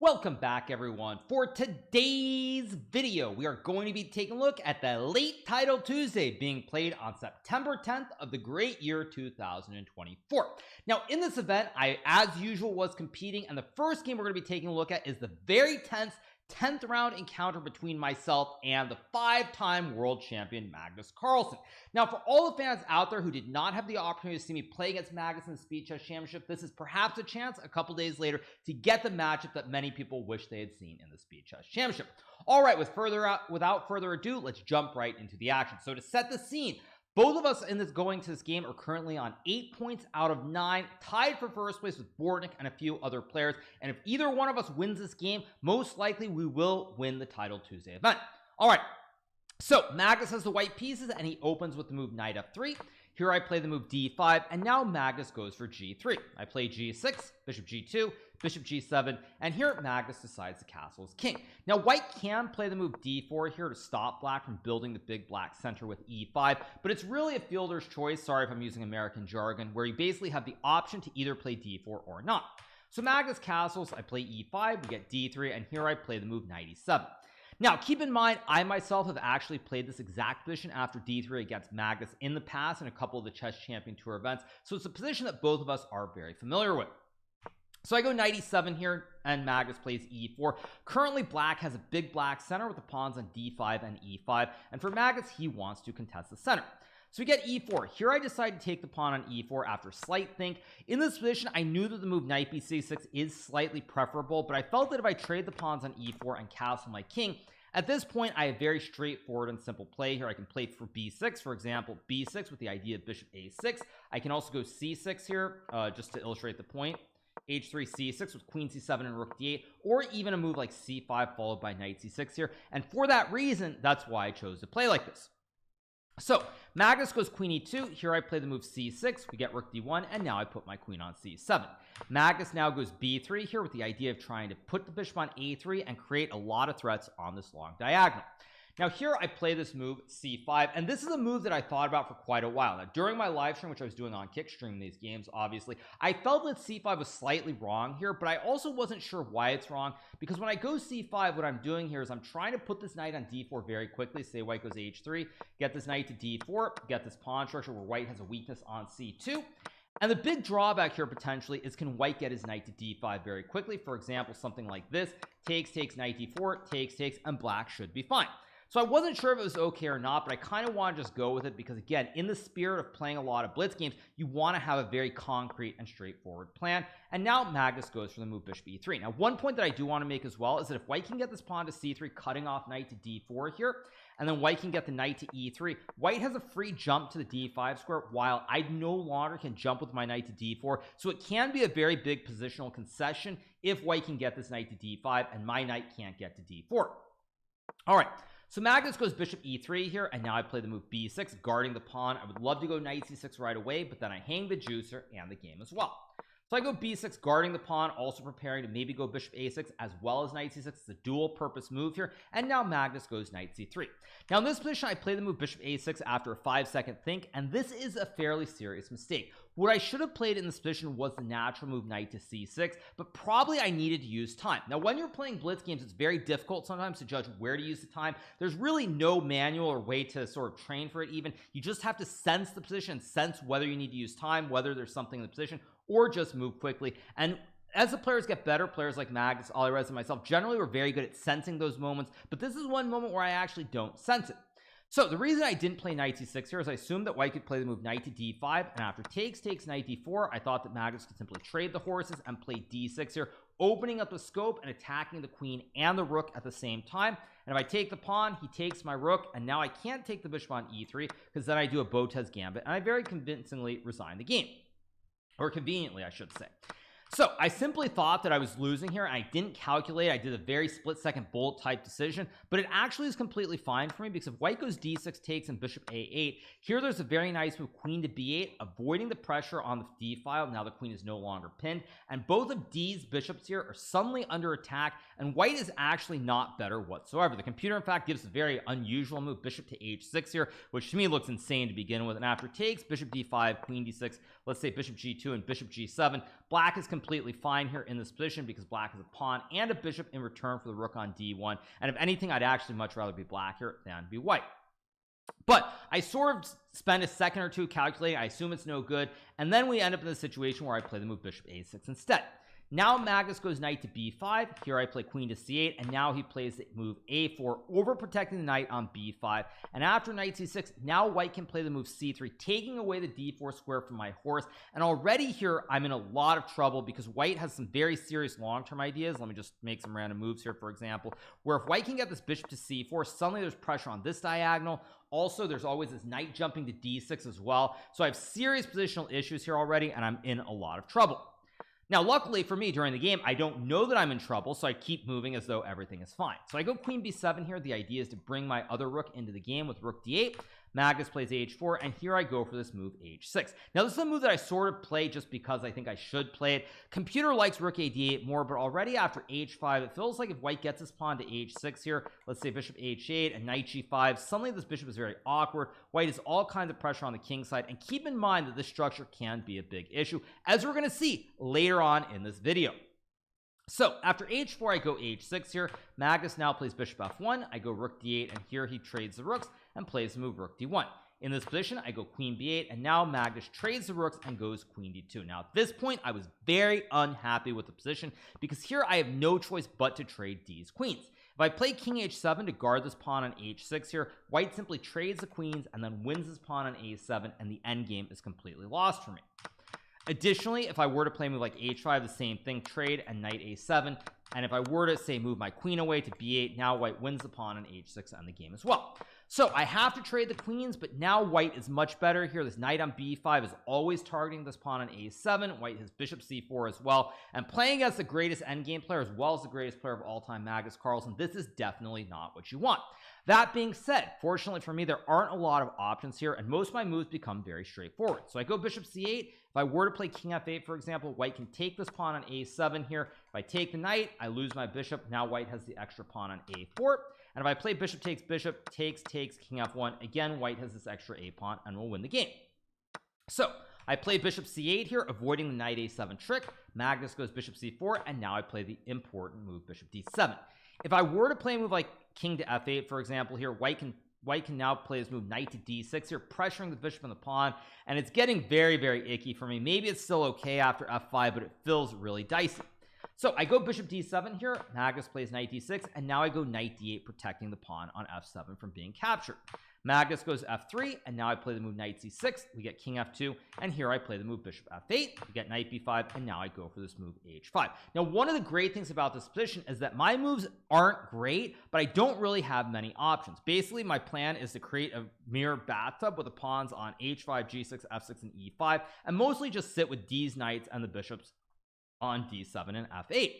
Welcome back everyone. For today's video, we are going to be taking a look at the late title Tuesday being played on September 10th of the great year 2024. Now in this event, I as usual was competing, and the first game we're going to be taking a look at is the very tense 10th round encounter between myself and the 5-time world champion Magnus Carlsen. Now for all the fans out there who did not have the opportunity to see me play against Magnus in the Speed Chess Championship, this is perhaps a chance a couple days later to get the matchup that many people wish they had seen in the Speed Chess Championship. All right, without further ado, let's jump right into the action. So to set the scene, both of us going to this game are currently on 8 points out of 9, tied for first place with Bortnick and a few other players. And if either one of us wins this game, most likely we will win the Title Tuesday event. All right, so Magnus has the white pieces and he opens with the move knight f3. Here I play the move d5, and now Magnus goes for g3. I play g6, bishop g2, bishop g7, and here Magnus decides the castle is king. Now white can play the move d4 here to stop black from building the big black center with e5, but it's really a fielder's choice, sorry if I'm using American jargon, where you basically have the option to either play d4 or not. So Magnus castles, I play e5, we get d3, and here I play the move knight e7. Now keep in mind, I myself have actually played this exact position after d3 against Magnus in the past in a couple of the Chess Champion Tour events, so it's a position that both of us are very familiar with. So I go knight e7 here, and Magnus plays e4. Currently black has a big black center with the pawns on d5 and e5, and for Magnus he wants to contest the center. So we get e4. Here I decide to take the pawn on e4 after slight think. In this position, I knew that the move knight b6 is slightly preferable, but I felt that if I trade the pawns on e4 and castle my king, at this point I have very straightforward and simple play here. I can play for b6, for example, b6 with the idea of bishop a6. I can also go c6 here, just to illustrate the point. h3 c6 with queen c7 and rook d8, or even a move like c5 followed by knight c6 here. And for that reason, that's why I chose to play like this. So Magnus goes queen e2. Here I play the move c6. We get rook d1, and now I put my queen on c7. Magnus now goes b3 here with the idea of trying to put the bishop on a3 and create a lot of threats on this long diagonal. Now here I play this move c5, and this is a move that I thought about for quite a while. Now during my live stream, which I was doing on Kickstream these games, obviously I felt that c5 was slightly wrong here, but I also wasn't sure why it's wrong, because when I go c5, what I'm doing here is I'm trying to put this knight on d4 very quickly. Say white goes h3, get this knight to d4, get this pawn structure where white has a weakness on c2. And the big drawback here potentially is, can white get his knight to d5 very quickly? For example, something like this: takes, knight d4, takes, and black should be fine. So I wasn't sure if it was okay or not, but I kind of want to just go with it because, again, in the spirit of playing a lot of blitz games, you want to have a very concrete and straightforward plan. And now Magnus goes for the move bishop e3. Now one point that I do want to make as well is that if white can get this pawn to c3, cutting off knight to d4 here, and then white can get the knight to e3, white has a free jump to the d5 square, while I no longer can jump with my knight to d4. So it can be a very big positional concession if white can get this knight to d5 and my knight can't get to d4. All right, so Magnus goes bishop e3 here, and now I play the move b6, guarding the pawn. I would love to go knight c6 right away, but then I hang the juicer and the game as well. So I go b6, guarding the pawn, also preparing to maybe go bishop a6 as well as knight c6. It's a dual purpose move here, and now Magnus goes knight c3. Now in this position, I play the move bishop a6 after a 5-second think, and this is a fairly serious mistake. What I should have played in this position was the natural move knight to c6, but probably I needed to use time. Now when you're playing blitz games, it's very difficult sometimes to judge where to use the time. There's really no manual or way to sort of train for it even. You just have to sense the position, sense whether you need to use time, whether there's something in the position, or just move quickly. And as the players get better, players like Magnus, Alirez, and myself generally were very good at sensing those moments, but this is one moment where I actually don't sense it. So the reason I didn't play knight c6 here is I assumed that white could play the move knight to d5, and after takes, knight d4, I thought that Magnus could simply trade the horses and play d6 here, opening up the scope and attacking the queen and the rook at the same time. And if I take the pawn, he takes my rook, and now I can't take the bishop on e3 because then I do a Botez gambit, and I very convincingly resign the game, or conveniently I should say. So I simply thought that I was losing here, and I didn't calculate. I did a very split-second bullet type decision, but it actually is completely fine for me because if white goes d6 takes and bishop a8, here there's a very nice move queen to b8, avoiding the pressure on the d file. Now the queen is no longer pinned, and both of D's bishops here are suddenly under attack, and white is actually not better whatsoever. The computer in fact gives a very unusual move, bishop to h6 here, which to me looks insane to begin with. And after takes, bishop d5, queen d6, let's say bishop g2 and bishop g7, black is completely fine here in this position because black has a pawn and a bishop in return for the rook on d1, and if anything, I'd actually much rather be black here than be white. But I sort of spend a second or two calculating. I assume it's no good, and then we end up in a situation where I play the move bishop a6 instead. Now Magnus goes knight to b5. Here I play queen to c8, and now he plays the move a4, overprotecting the knight on b5. And after knight c6, now white can play the move c3, taking away the d4 square from my horse. And already here I'm in a lot of trouble because white has some very serious long-term ideas. Let me just make some random moves here, for example, where if white can get this bishop to c4, suddenly there's pressure on this diagonal. Also, there's always this knight jumping to d6 as well. So I have serious positional issues here already, and I'm in a lot of trouble. Now, luckily for me, during the game, I don't know that I'm in trouble, so I keep moving as though everything is fine. So I go queen b7 here. The idea is to bring my other rook into the game with rook d8. Magnus plays h4, and here I go for this move h6. Now, this is a move that I sort of play just because I think I should play it. Computer likes rook a d8 more, but already after h5, it feels like if white gets his pawn to h6 here, let's say bishop h8 and knight g5, suddenly this bishop is very awkward. White has all kinds of pressure on the king side, and keep in mind that this structure can be a big issue, as we're going to see later on in this video. So after h4, I go h6 here. Magnus now plays bishop f1. I go rook d8, and here he trades the rooks and plays the move rook d1. In this position, I go queen b8, and now Magnus trades the rooks and goes queen d2. Now, at this point, I was very unhappy with the position because here I have no choice but to trade these queens. If I play king h7 to guard this pawn on h6 here, white simply trades the queens and then wins his pawn on a7, and the endgame is completely lost for me. Additionally, if I were to play a move like h5, the same thing, trade and knight a7, and if I were to say move my queen away to b8, now white wins the pawn on h6 and the game as well. So I have to trade the queens, but now white is much better here. This knight on b5 is always targeting this pawn on a7. White has bishop c4 as well, and playing against the greatest endgame player as well as the greatest player of all time, Magnus Carlsen, this is definitely not what you want. That being said, fortunately for me, there aren't a lot of options here, and most of my moves become very straightforward. So I go bishop c8. If I were to play king f8, for example, white can take this pawn on a7 here. If I take the knight, I lose my bishop. Now white has the extra pawn on a4. And if I play bishop, king f1, again, white has this extra a pawn and will win the game. So I play bishop c8 here, avoiding the knight a7 trick. Magnus goes bishop c4, and now I play the important move bishop d7. If I were to play a move like king to f8, for example, here, white can now play this move knight to d6 here, pressuring the bishop and the pawn, and it's getting very, very icky for me. Maybe it's still okay after f5, but it feels really dicey. So I go bishop d7 here. Magnus plays knight d6, and now I go knight d8, protecting the pawn on f7 from being captured. Magnus goes f3, and now I play the move knight c6. We get king f2, and here I play the move bishop f8. We get knight b5, and now I go for this move h5. Now, one of the great things about this position is that my moves aren't great, but I don't really have many options. Basically, my plan is to create a mirror bathtub with the pawns on h5, g6, f6, and e5, and mostly just sit with these knights and the bishops on d7 and f8.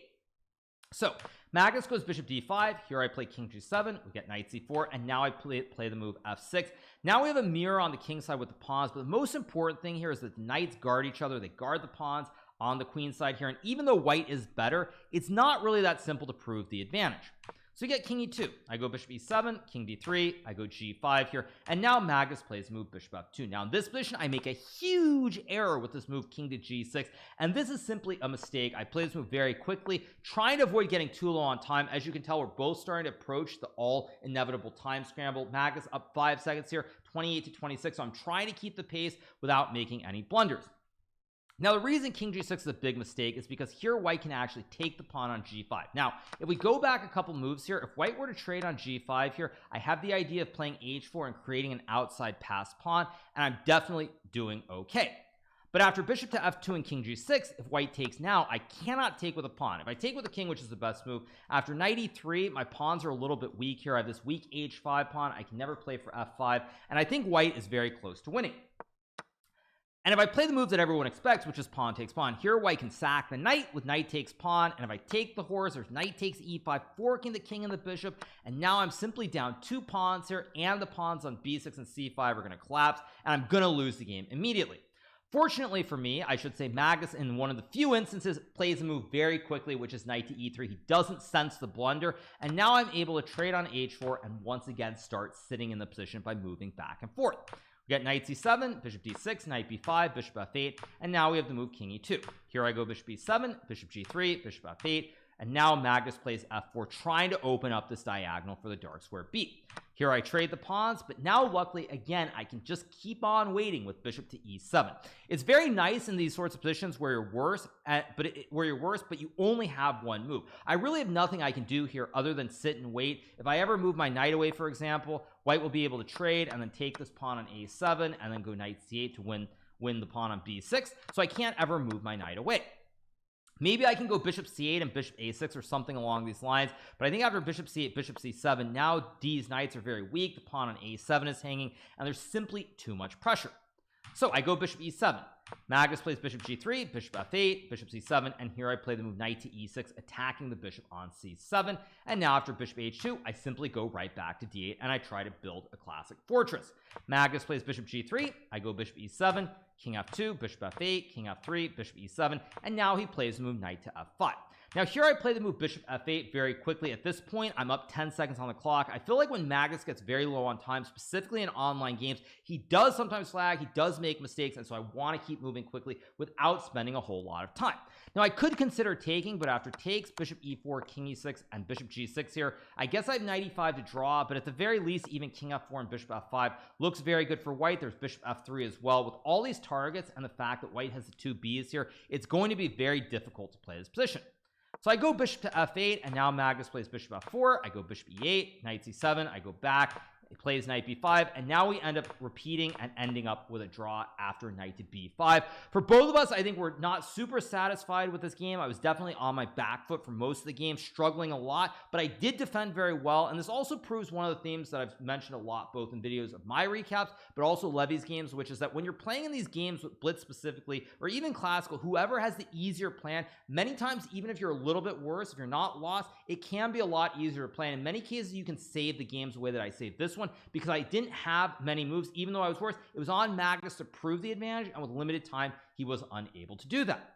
So Magnus goes bishop d5. Here I play king g7. We get knight c4, and now I play the move f6. Now we have a mirror on the king side with the pawns, but the most important thing here is that the knights guard each other. They guard the pawns on the queen side here, and even though white is better, it's not really that simple to prove the advantage. So we get king e2. I go bishop e7, king d3, I go g5 here, and now Magnus plays the move bishop f2. Now in this position, I make a huge error with this move king to g6, and this is simply a mistake. I play this move very quickly, trying to avoid getting too low on time. As you can tell, we're both starting to approach the all inevitable time scramble. Magnus up 5 seconds here, 28 to 26, so I'm trying to keep the pace without making any blunders. Now, the reason king g6 is a big mistake is because here white can actually take the pawn on g5. Now, if we go back a couple moves here, if white were to trade on g5 here, I have the idea of playing h4 and creating an outside pass pawn, and I'm definitely doing okay. But after bishop to f2 and king g6, if white takes now, I cannot take with a pawn. If I take with a king, which is the best move, after knight e3, my pawns are a little bit weak here. I have this weak h5 pawn. I can never play for f5, and I think white is very close to winning. And if I play the move that everyone expects, which is pawn takes pawn, here white can sack the knight with knight takes pawn, and if I take the horse, there's knight takes e5, forking the king and the bishop, and now I'm simply down 2 pawns here, and the pawns on b6 and c5 are going to collapse, and I'm going to lose the game immediately. Fortunately for me, I should say, Magnus in one of the few instances plays a move very quickly, which is knight to e3. He doesn't sense the blunder, and now I'm able to trade on h4 and once again start sitting in the position by moving back and forth. We got knight c7, bishop d6, knight b5, bishop f8, and now we have the move king e2. Here I go bishop b7, bishop g3, bishop f8, and now Magnus plays f4, trying to open up this diagonal for the dark square B. Here I trade the pawns, but now luckily again I can just keep on waiting with bishop to e7. It's very nice in these sorts of positions where you're worse but you only have one move. I really have nothing I can do here other than sit and wait. If I ever move my knight away, for example, white will be able to trade and then take this pawn on a7 and then go knight c8 to win the pawn on b6, so I can't ever move my knight away. Maybe I can go bishop c8 and bishop a6 or something along these lines, but I think after bishop c8, bishop c7, now D's knights are very weak. The pawn on a7 is hanging, and there's simply too much pressure. So I go bishop e7. Magnus plays bishop g3, bishop f8, bishop c7, and here I play the move knight to e6, attacking the bishop on c7. And now after bishop h2, I simply go right back to d8 and I try to build a classic fortress. Magnus plays bishop g3, I go bishop e7, king f2, bishop f8, king f3, bishop e7, and now he plays the move knight to f5. Now here I play the move bishop f8 very quickly. At this point I'm up 10 seconds on the clock. I feel like when Magnus gets very low on time, specifically in online games, he does sometimes flag, he does make mistakes, and so I want to keep moving quickly without spending a whole lot of time. Now I could consider taking, but after takes, bishop e4, king e6, and bishop g6 here, I guess I have knight e5 to draw, but at the very least even king f4 and bishop f5 looks very good for white. There's bishop f3 as well. With all these targets and the fact that white has the two B's here, it's going to be very difficult to play this position. So I go bishop to f8, and now Magnus plays bishop f4. I go bishop e8, knight c7, I go back, he plays knight b5, and now we end up repeating and ending up with a draw after knight to b5. For both of us, I think we're not super satisfied with this game. I was definitely on my back foot for most of the game, struggling a lot, but I did defend very well. And this also proves one of the themes that I've mentioned a lot, both in videos of my recaps, but also Levy's games, which is that when you're playing in these games with Blitz specifically, or even classical, whoever has the easier plan, many times, even if you're a little bit worse, if you're not lost, it can be a lot easier to play. And in many cases, you can save the games the way that I saved this one, because I didn't have many moves. Even though I was worse, it was on Magnus to prove the advantage, and with limited time he was unable to do that.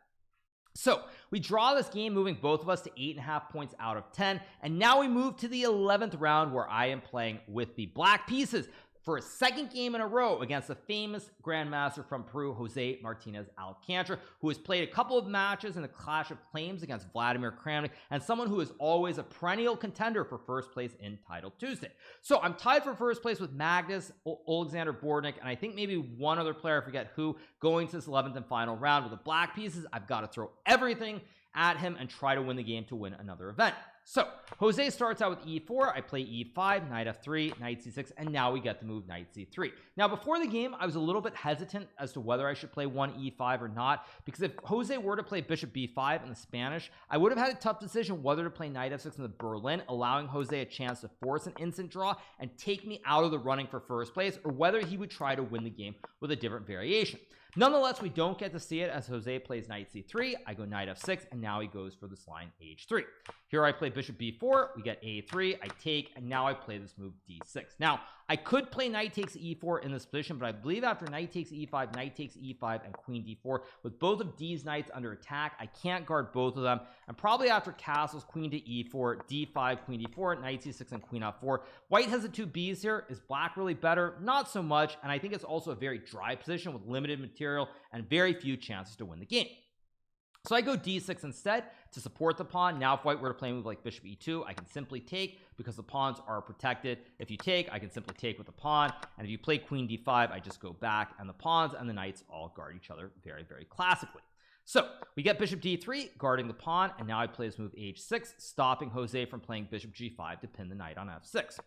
So we draw this game, moving both of us to 8.5 points out of 10, and now we move to the 11th round, where I am playing with the black pieces for a second game in a row against the famous grandmaster from Peru, Jose Martinez Alcantara, who has played a couple of matches in the Clash of Claims against Vladimir Kramnik, and someone who is always a perennial contender for first place in Title Tuesday. So I'm tied for first place with Magnus, Alexander Bordnik, and I think maybe one other player, I forget who, going to this 11th and final round. With the black pieces, I've got to throw everything at him and try to win the game to win another event. So Jose starts out with e4. I play e5, knight f3, knight c6, and now we get the move knight c3. Now before the game, I was a little bit hesitant as to whether I should play one e5 or not, because if Jose were to play bishop b5 in the Spanish, I would have had a tough decision whether to play knight f6 in the Berlin, allowing Jose a chance to force an instant draw and take me out of the running for first place, or whether he would try to win the game with a different variation. Nonetheless, we don't get to see it, as Jose plays knight c3, I go knight f6, and now he goes for this line h3. Here I play bishop b4, we get a3, I take, and now I play this move d6. Now I could play knight takes e4 in this position, but I believe after knight takes e5, knight takes e5, and queen d4, with both of D's knights under attack, I can't guard both of them, and probably after castles, queen to e4, d5, queen d4, knight c6, and queen f4. White has the two B's here. Is black really better? Not so much, and I think it's also a very dry position with limited material and very few chances to win the game. So I go d6 instead to support the pawn. Now if white were to play a move like bishop e2, I can simply take because the pawns are protected. If you take, I can simply take with the pawn, and if you play queen d5, I just go back, and the pawns and the knights all guard each other very, very classically. So we get bishop d3 guarding the pawn, and now I play this move h6, stopping Jose from playing bishop g5 to pin the knight on f6.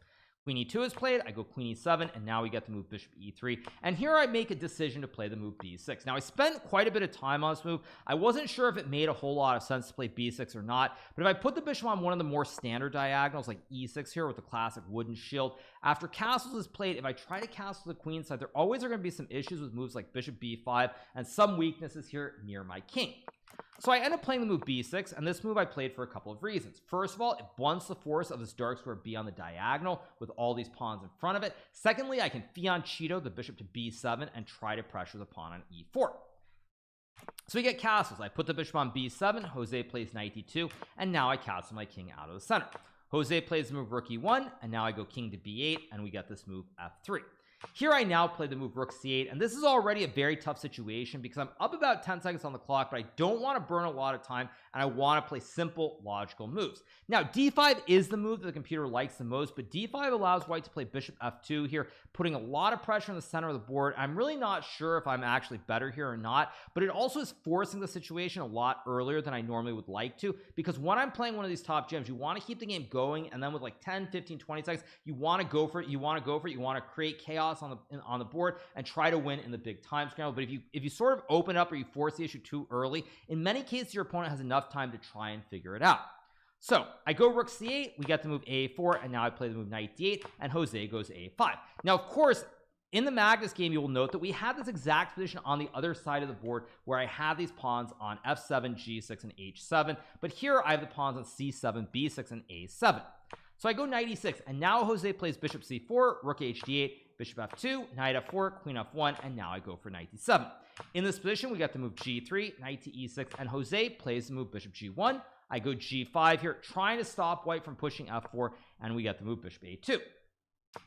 Queen e2 is played, I go queen e7, and now we get the move bishop e3, and here I make a decision to play the move b6. Now I spent quite a bit of time on this move. I wasn't sure if it made a whole lot of sense to play b6 or not, but if I put the bishop on one of the more standard diagonals like e6 here with the classic wooden shield, after castles is played, if I try to castle the queen side, there always are going to be some issues with moves like bishop b5 and some weaknesses here near my king. So I end up playing the move b6, and this move I played for a couple of reasons. First of all, it blunts the force of this dark square B on the diagonal with all these pawns in front of it. Secondly, I can fianchetto the bishop to b7 and try to pressure the pawn on e4. So we get castles. I put the bishop on b7, Jose plays knight d2, and now I castle my king out of the center. Jose plays the move rook e1, and now I go king to b8, and we get this move f3. Here I now play the move rook c8, and this is already a very tough situation because I'm up about 10 seconds on the clock, but I don't want to burn a lot of time, and I want to play simple logical moves. Now d5 is the move that the computer likes the most, but d5 allows white to play bishop f2 here, putting a lot of pressure in the center of the board. I'm really not sure if I'm actually better here or not, but it also is forcing the situation a lot earlier than I normally would like to, because when I'm playing one of these top gems, you want to keep the game going, and then with like 10 15 20 seconds, you want to go for it, you want to create chaos on the board and try to win in the big time scramble. But if you sort of open up or you force the issue too early, in many cases your opponent has enough time to try and figure it out. So I go rook c8, we get the move a4, and now I play the move knight d8, and Jose goes a5. Now of course, in the Magnus game, you will note that we had this exact position on the other side of the board where I had these pawns on f7, g6, and h7, but here I have the pawns on c7, b6, and a7. So I go knight e6, and now Jose plays bishop c4, rook hd8, bishop f2, knight f4, queen f1, and now I go for knight d7. In this position, we got the move g3, knight to e6, and Jose plays the move bishop g1. I go g5 here, trying to stop white from pushing f4, and we get the move bishop a2.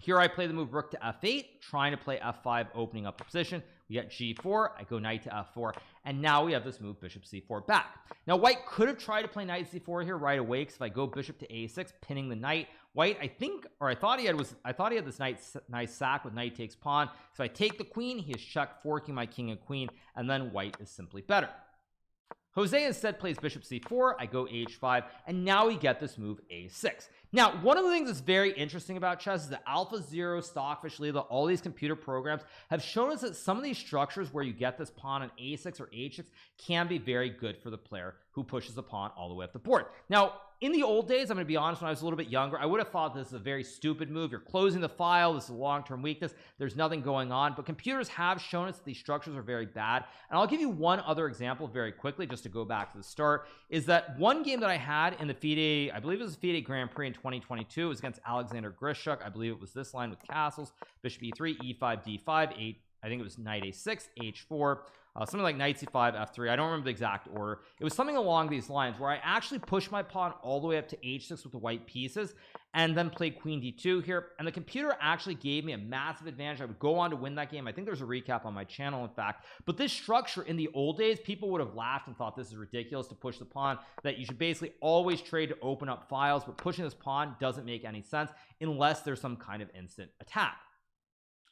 Here I play the move rook to f8, trying to play f5, opening up the position. We get g4, I go knight to f4, and now we have this move bishop c4 back. Now white could have tried to play knight c4 here right away, because if I go bishop to a6, pinning the knight, white I thought he had this nice sack with knight takes pawn. So I take the queen, he is check forking my king and queen, and then white is simply better. Jose instead plays bishop c4, I go h5, and now we get this move a6. Now, one of the things that's very interesting about chess is that AlphaZero, Stockfish, Leela, all these computer programs have shown us that some of these structures where you get this pawn on a6 or h6 can be very good for the player who pushes the pawn all the way up the board. Now, in the old days, I'm going to be honest, when I was a little bit younger, I would have thought this is a very stupid move. You're closing the file. This is a long-term weakness. There's nothing going on. But computers have shown us that these structures are very bad. And I'll give you one other example very quickly, just to go back to the start, is that one game that I had in the FIDE, I believe it was the FIDE Grand Prix in 2022, it was against Alexander Grishuk. I believe it was this line with castles, bishop e3, e5, d5, 8. I think it was knight a6, h4, something like knight c5, f3. I don't remember the exact order. It was something along these lines where I actually pushed my pawn all the way up to h6 with the white pieces, and then played queen d2 here, and the computer actually gave me a massive advantage. I would go on to win that game. I think there's a recap on my channel, in fact. But this structure, in the old days, people would have laughed and thought this is ridiculous to push the pawn, that you should basically always trade to open up files, but pushing this pawn doesn't make any sense unless there's some kind of instant attack.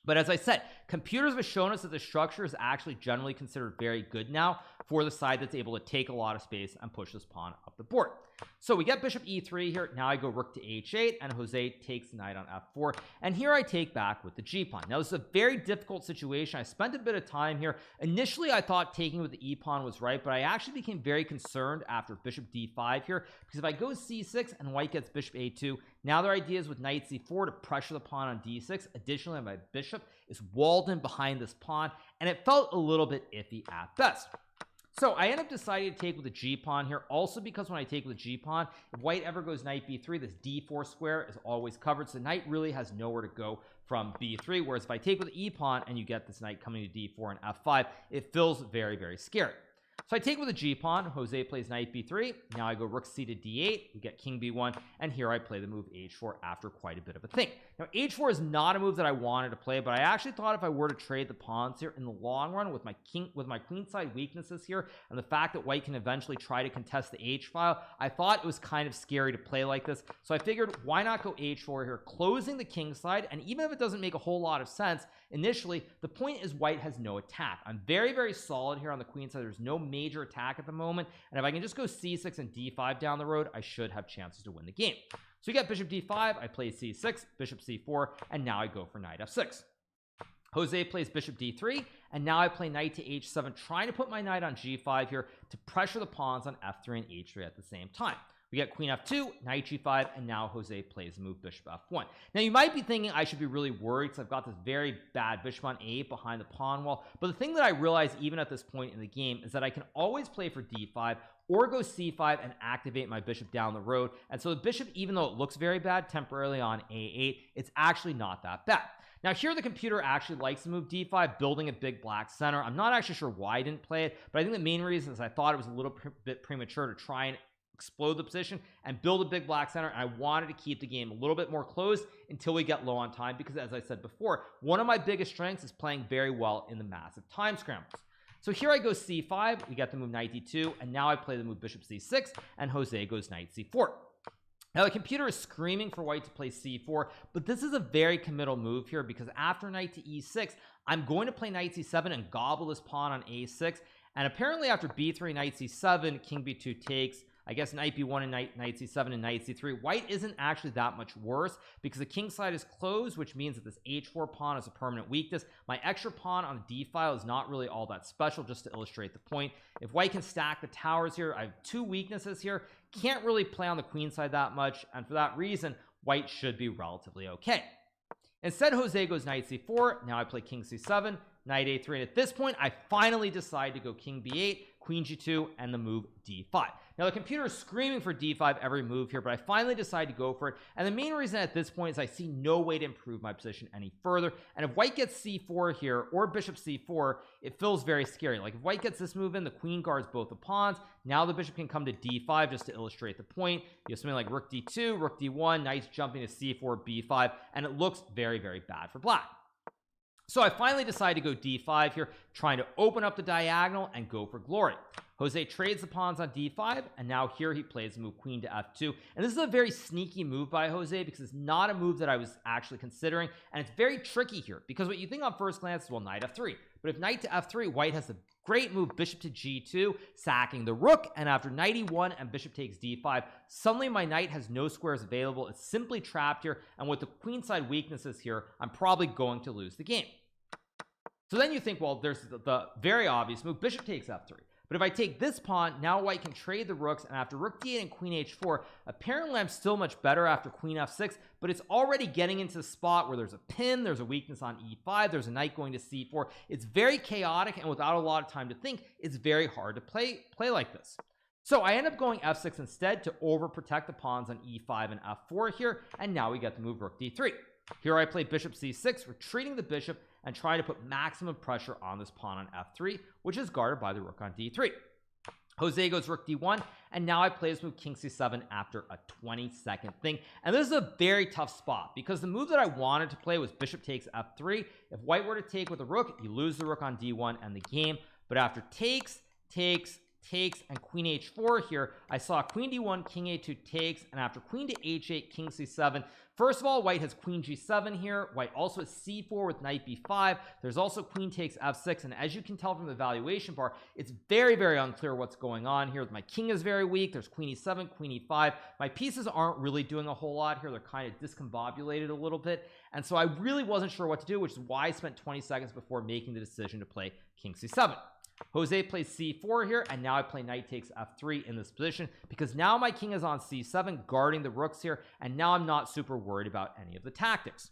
But as I said, computers have shown us that the structure is actually generally considered very good now for the side that's able to take a lot of space and push this pawn up the board. So we get bishop e3 here. Now I go rook to h8, and Jose takes knight on f4, and here I take back with the g-pawn. Now this is a very difficult situation. I spent a bit of time here. Initially I thought taking with the e-pawn was right, but I actually became very concerned after bishop d5 here, because if I go c6 and white gets bishop a2, now their idea is with knight c4 to pressure the pawn on d6. Additionally, my bishop is walled in behind this pawn, and it felt a little bit iffy at best. So I end up deciding to take with the g-pawn here, also because when I take with the g-pawn, if white ever goes knight b3, this d4 square is always covered, so the knight really has nowhere to go from b3, whereas if I take with the e-pawn and you get this knight coming to d4 and f5, it feels very, very scary. So I take with a g-pawn. Jose plays knight b3. Now I go rook c to d8. We get king b1, and here I play the move h4 after quite a bit of a think. Now h4 is not a move that I wanted to play, but I actually thought if I were to trade the pawns here in the long run with my queen side weaknesses here, and the fact that white can eventually try to contest the h file, I thought it was kind of scary to play like this. So I figured, why not go h4 here, closing the king side? And even if it doesn't make a whole lot of sense initially, the point is white has no attack. I'm very, very solid here on the queen side. There's no major attack at the moment, and if I can just go c6 and d5 down the road, I should have chances to win the game. So you get bishop d5, I play c6, bishop c4, and now I go for knight f6. Jose plays bishop d3, and now I play knight to h7, trying to put my knight on g5 here to pressure the pawns on f3 and h3 at the same time. We get queen f2, knight g5, and now Jose plays the move bishop f1. Now you might be thinking I should be really worried because I've got this very bad bishop on a8 behind the pawn wall, but the thing that I realize even at this point in the game is that I can always play for d5 or go c5 and activate my bishop down the road. And so the bishop, even though it looks very bad temporarily on a8, it's actually not that bad. Now here the computer actually likes to move d5, building a big black center. I'm not actually sure why I didn't play it, but I think the main reason is I thought it was a little bit premature to try and explode the position and build a big black center, and I wanted to keep the game a little bit more closed until we get low on time, because as I said before, one of my biggest strengths is playing very well in the massive time scrambles. So here I go c5, we get the move knight d2, and now I play the move bishop c6, and Jose goes knight c4. Now the computer is screaming for white to play c4, but this is a very committal move here, because after knight to e6, I'm going to play knight c7 and gobble this pawn on a6, and apparently after b3, knight c7, king b2 takes, I guess knight b1 and knight c7 and knight c3, white isn't actually that much worse, because the king side is closed, which means that this h4 pawn is a permanent weakness. My extra pawn on the d file is not really all that special, just to illustrate the point. If white can stack the towers here, I have two weaknesses here, can't really play on the queen side that much, and for that reason white should be relatively okay. Instead, Jose goes knight c4. Now I play king c7, knight a3, and at this point I finally decide to go king b8, queen g2, and the move d5. Now the computer is screaming for d5 every move here, but I finally decide to go for it, and the main reason at this point is I see no way to improve my position any further, and if white gets c4 here or bishop c4, it feels very scary. Like if white gets this move in, the queen guards both the pawns. Now the bishop can come to d5, just to illustrate the point. You have something like rook d2, rook d1, knight's jumping to c4, b5, and it looks very, very bad for black. So I finally decide to go d5 here, trying to open up the diagonal and go for glory. Jose trades the pawns on d5, and now here he plays the move queen to f2, and this is a very sneaky move by Jose, because it's not a move that I was actually considering, and it's very tricky here, because what you think on first glance is, well, knight f3, but if knight to f3, white has the great move bishop to g2, sacking the rook, and after knight e1 and bishop takes d5, suddenly my knight has no squares available. It's simply trapped here, and with the queenside weaknesses here, I'm probably going to lose the game. So then you think, well, there's the very obvious move bishop takes f3, but if I take this pawn, now white can trade the rooks, and after rook d8 and queen h4, apparently I'm still much better after queen f6, but it's already getting into the spot where there's a pin, there's a weakness on e5, there's a knight going to c4. It's very chaotic, and without a lot of time to think, it's very hard to play like this. So I end up going f6 instead to overprotect the pawns on e5 and f4 here, and now we get the move rook d3. Here I play bishop c6, retreating the bishop and trying to put maximum pressure on this pawn on f3, which is guarded by the rook on d3. Jose goes rook d1, and now I play this move king c7 after a 20-second thing, and this is a very tough spot, because the move that I wanted to play was bishop takes f3. If white were to take with the rook, you lose the rook on d1 and the game, but after takes, and queen h4 here, I saw queen d1, king a2 takes, and after queen to h8, king c7. First of all, white has queen g7 here. White also has c4 with knight b5. There's also queen takes f6, and as you can tell from the valuation bar, it's very, very unclear what's going on here. My king is very weak. There's queen e7, queen e5. My pieces aren't really doing a whole lot here. They're kind of discombobulated a little bit, and so I really wasn't sure what to do, which is why I spent 20 seconds before making the decision to play king c7. Jose plays c4 here, and now I play knight takes f3 in this position, because now my king is on c7 guarding the rooks here, and now I'm not super worried about any of the tactics.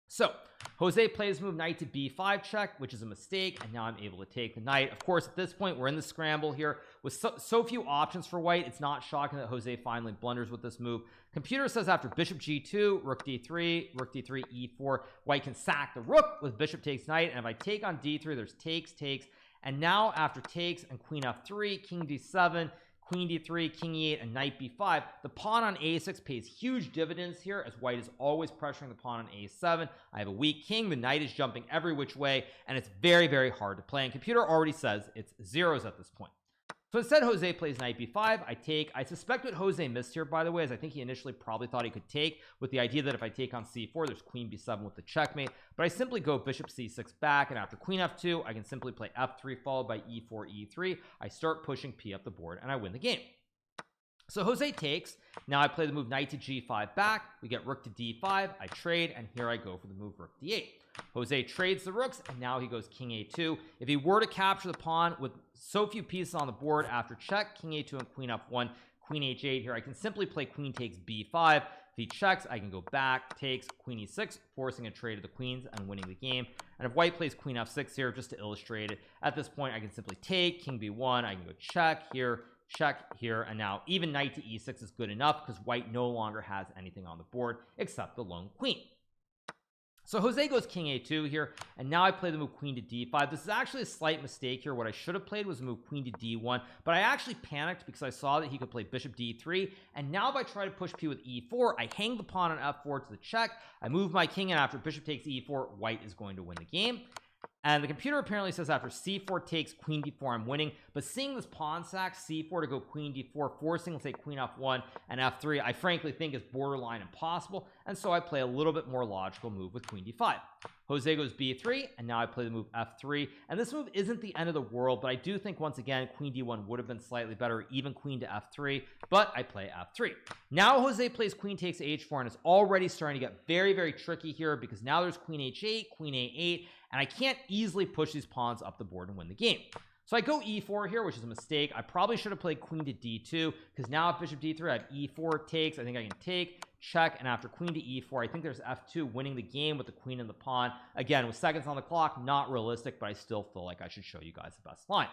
So Jose plays move knight to b5 check, which is a mistake, and now I'm able to take the knight. Of course, at this point we're in the scramble here with so few options for white. It's not shocking that Jose finally blunders with this move. Computer says after bishop g2, rook d3, e4, white can sack the rook with bishop takes knight, and if I take on d3, there's takes, and now after takes and queen f3, king d7, queen d3, king e8, and knight b5, the pawn on a6 pays huge dividends here, as white is always pressuring the pawn on a7. I have a weak king, the knight is jumping every which way, and it's very, very hard to play, and computer already says it's zeros at this point. So instead, Jose plays knight b5. I take. I suspect what Jose missed here, by the way, is I think he initially probably thought he could take, with the idea that if I take on c4, there's queen b7 with the checkmate, but I simply go bishop c6 back, and after queen f2, I can simply play f3 followed by e4, e3. I start pushing p up the board, and I win the game. So Jose takes. Now I play the move knight to g5 back. We get rook to d5. I trade, and here I go for the move rook d8. Jose trades the rooks, and now he goes king a2. If he were to capture the pawn with so few pieces on the board after check, king a2 and queen f1, queen h8 here, I can simply play queen takes b5. If he checks, I can go back, takes, queen e6, forcing a trade of the queens and winning the game. And if white plays queen f6 here, just to illustrate it, at this point I can simply take, king b1, I can go check here, and now even knight to e6 is good enough, because white no longer has anything on the board except the lone queen. So Jose goes king a2 here, and now I play the move queen to d5. This is actually a slight mistake here. What I should have played was move queen to d1, but I actually panicked because I saw that he could play bishop d3, and now if I try to push p with e4, I hang the pawn on f4 to the check, I move my king, and after bishop takes e4, white is going to win the game. And the computer apparently says after c4 takes queen d4 I'm winning, but seeing this pawn sack c4 to go queen d4, forcing let's say queen f1 and f3, I frankly think is borderline impossible, and so I play a little bit more logical move with queen d5. Jose goes b3, and now I play the move f3, and this move isn't the end of the world, but I do think once again queen d1 would have been slightly better, even queen to f3, but I play f3. Now Jose plays queen takes h4, and it's already starting to get very, very tricky here because now there's queen h8, queen a8, and I can't easily push these pawns up the board and win the game. So I go e4 here, which is a mistake. I probably should have played queen to d2 because now if bishop d3 I have e4 takes. I think I can take, check, and after queen to e4 I think there's f2 winning the game with the queen and the pawn. Again, with seconds on the clock, not realistic, but I still feel like I should show you guys the best line.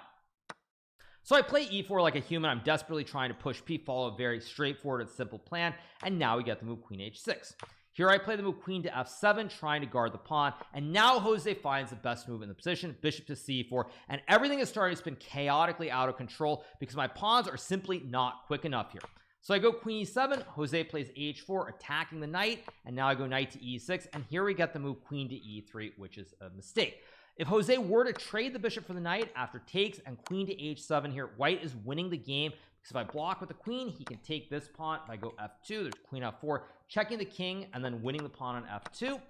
So I play e4 like a human. I'm desperately trying to push p, follow a very straightforward and simple plan, and now we get the move queen h6. Here I play the move queen to f7, trying to guard the pawn, and now Jose finds the best move in the position, bishop to c4, and everything is starting to spin chaotically out of control because my pawns are simply not quick enough here. So I go queen e7, Jose plays h4, attacking the knight, and now I go knight to e6, and here we get the move queen to e3, which is a mistake. If Jose were to trade the bishop for the knight after takes and queen to h7 here, white is winning the game. Because if I block with the queen, he can take this pawn. If I go f2, there's queen f4, checking the king and then winning the pawn on f2.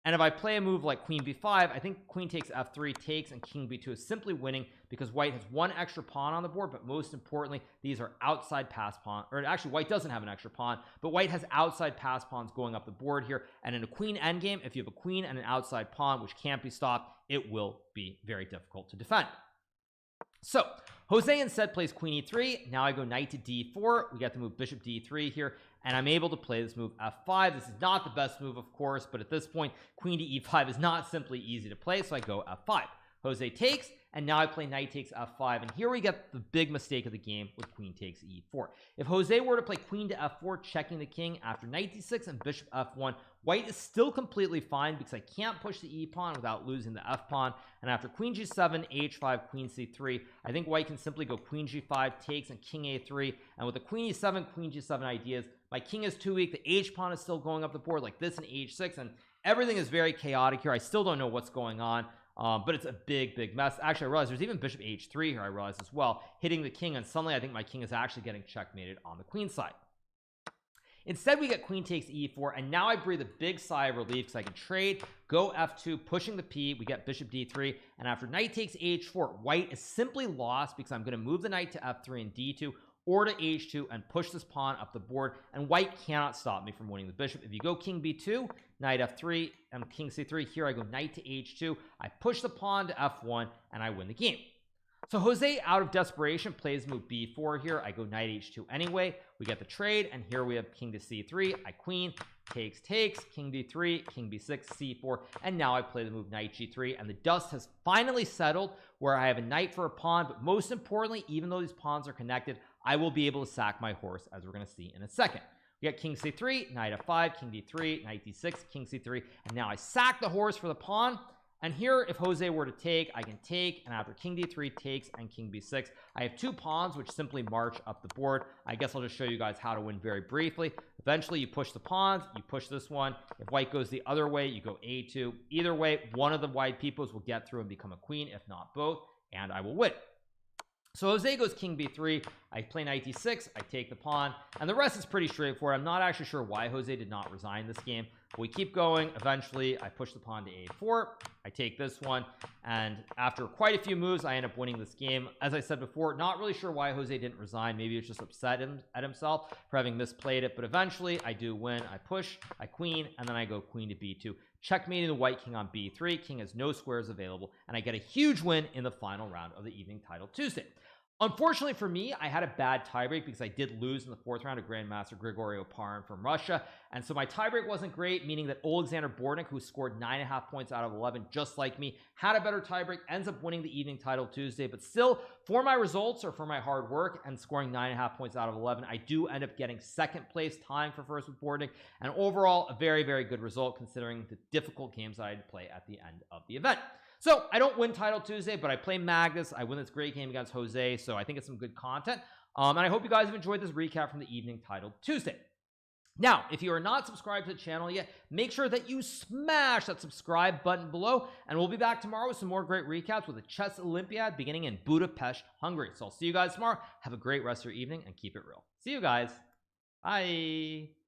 And if I play a move like queen b5, I think queen takes f3 takes and king b2 is simply winning because white has one extra pawn on the board, but most importantly these are outside pass pawn, or actually white doesn't have an extra pawn, but white has outside pass pawns going up the board here. And in a queen endgame, if you have a queen and an outside pawn which can't be stopped, it will be very difficult to defend. So Jose instead plays queen e3. Now I go knight to d4. We get the move bishop d3 here, and I'm able to play this move f5. This is not the best move, of course, but at this point queen to e5 is not simply easy to play, so I go f5. Jose takes, and now I play knight takes f5, and here we get the big mistake of the game with queen takes e4. If Jose were to play queen to f4, checking the king after knight d6 and bishop f1, white is still completely fine because I can't push the e pawn without losing the f pawn. And after queen g7, h5, queen c3, I think white can simply go queen g5 takes and king a3, and with the queen e7, queen g7 ideas, my king is too weak. The h pawn is still going up the board like this in h6, and everything is very chaotic here. I still don't know what's going on. But it's a big mess. Actually, I realized there's even bishop h3 here, I realized as well, hitting the king, and suddenly I think my king is actually getting checkmated on the queen side. Instead, we get queen takes e4, and now I breathe a big sigh of relief because I can trade, go f2, pushing the p, we get bishop d3, and after knight takes h4, white is simply lost because I'm going to move the knight to f3 and d2, or to h2 and push this pawn up the board, and white cannot stop me from winning the bishop. If you go king b2, knight f3, and king c3, here I go knight to h2, I push the pawn to f1, and I win the game. So Jose, out of desperation, plays move b4 here. I go knight h2 anyway. We get the trade, and here we have king to c3. I queen, takes, king d3, king b6, c4, and now I play the move knight g3, and the dust has finally settled where I have a knight for a pawn, but most importantly, even though these pawns are connected, I will be able to sack my horse, as we're going to see in a second. We get king c3, knight f5, king d3, knight d6, king c3, and now I sack the horse for the pawn. And here, if Jose were to take, I can take, and after king d3 takes and king b6, I have two pawns which simply march up the board. I guess I'll just show you guys how to win very briefly. Eventually, you push the pawns, you push this one. If white goes the other way, you go a2. Either way, one of the white peoples will get through and become a queen, if not both, and I will win. So Jose goes king b3, I play knight d6, I take the pawn, and the rest is pretty straightforward. I'm not actually sure why Jose did not resign this game, but we keep going. Eventually, I push the pawn to a4, I take this one, and after quite a few moves, I end up winning this game. As I said before, not really sure why Jose didn't resign. Maybe he was just upset at himself for having misplayed it, but eventually, I do win. I push, I queen, and then I go queen to b2, checkmating the white king on b3. King has no squares available, and I get a huge win in the final round of the evening title Tuesday. Unfortunately for me, I had a bad tiebreak because I did lose in the 4th round to Grandmaster Grigory Oparin from Russia, and so my tiebreak wasn't great, meaning that Alexander Bornik, who scored 9.5 points out of 11 just like me, had a better tiebreak, ends up winning the evening title Tuesday. But still, for my results or for my hard work and scoring 9.5 points out of 11, I do end up getting 2nd place, tying for 1st with Bornik, and overall a very, very good result considering the difficult games I'd play at the end of the event. So I don't win title Tuesday, but I play Magnus. I win this great game against Jose, so I think it's some good content. And I hope you guys have enjoyed this recap from the evening title Tuesday. Now, if you are not subscribed to the channel yet, make sure that you smash that subscribe button below, and we'll be back tomorrow with some more great recaps with the Chess Olympiad beginning in Budapest, Hungary. So I'll see you guys tomorrow. Have a great rest of your evening and keep it real. See you guys. Bye.